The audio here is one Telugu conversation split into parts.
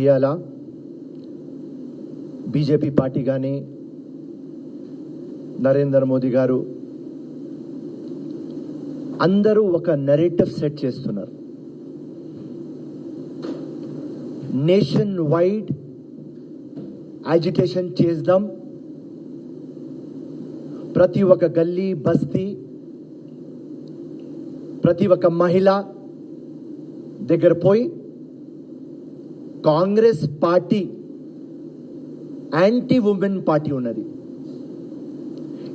ఇవాళ బీజేపీ పార్టీ కానీ నరేంద్ర మోదీ గారు అందరూ ఒక నెరేటివ్ సెట్ చేస్తున్నారు. నేషన్ వైడ్ యాజిటేషన్ చేద్దాం, ప్రతి ఒక్క గల్లీ బస్తీ, ప్రతి ఒక్క మహిళ దగ్గర పోయి Congress party anti women party ఉన్నది,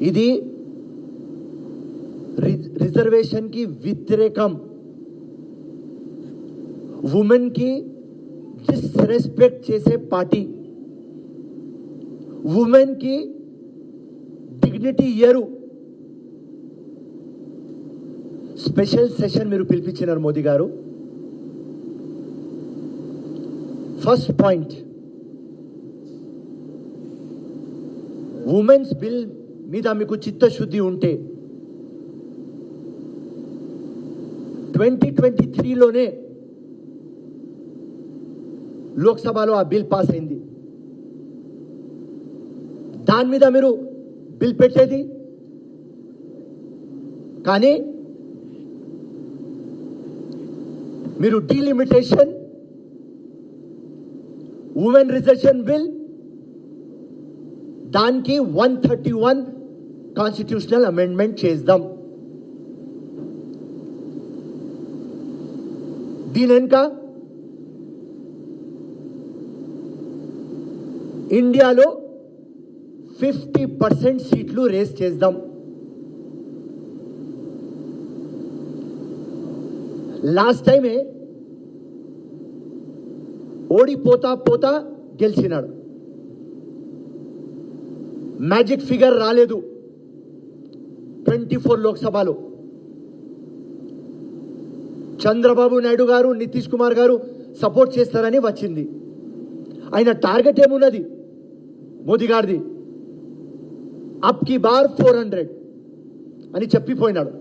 ఇది రిజర్వేషన్ కి వ్యతిరేకం, ఉమెన్ కి డిస్రెస్పెక్ట్ చేసే పార్టీ, ఉమెన్ కి డిగ్నిటీ ఇయ్యరు. స్పెషల్ సెషన్ మీరు పిలిపించినారు మోదీ గారు. ఫస్ట్ పాయింట్, ఉమెన్స్ బిల్ మీద మీకు చిత్తశుద్ధి ఉంటే 2023లోనే లోక్సభలో ఆ బిల్ పాస్ అయింది. దాని మీద మీరు బిల్ పెట్టేది, కానీ మీరు డీలిమిటేషన్, ఉమెన్ రిజర్వేషన్ బిల్, దానికి 131 కాన్స్టిట్యూషనల్ అమెండ్మెంట్ చేద్దాం. దీని వెనుక ఇండియాలో 50% సీట్లు రేస్ చేద్దాం. లాస్ట్ టైమే ఓడిపోతా గెలిచినాడు, మ్యాజిక్ ఫిగర్ రాలేదు. 24 లోక్సభలో చంద్రబాబు నాయుడు గారు, నితీష్ కుమార్ గారు సపోర్ట్ చేస్తారని వచ్చింది. ఆయన టార్గెట్ ఏమున్నది మోదీ గారిది, అప్ కి బార్ 400 అని చెప్పిపోయినాడు.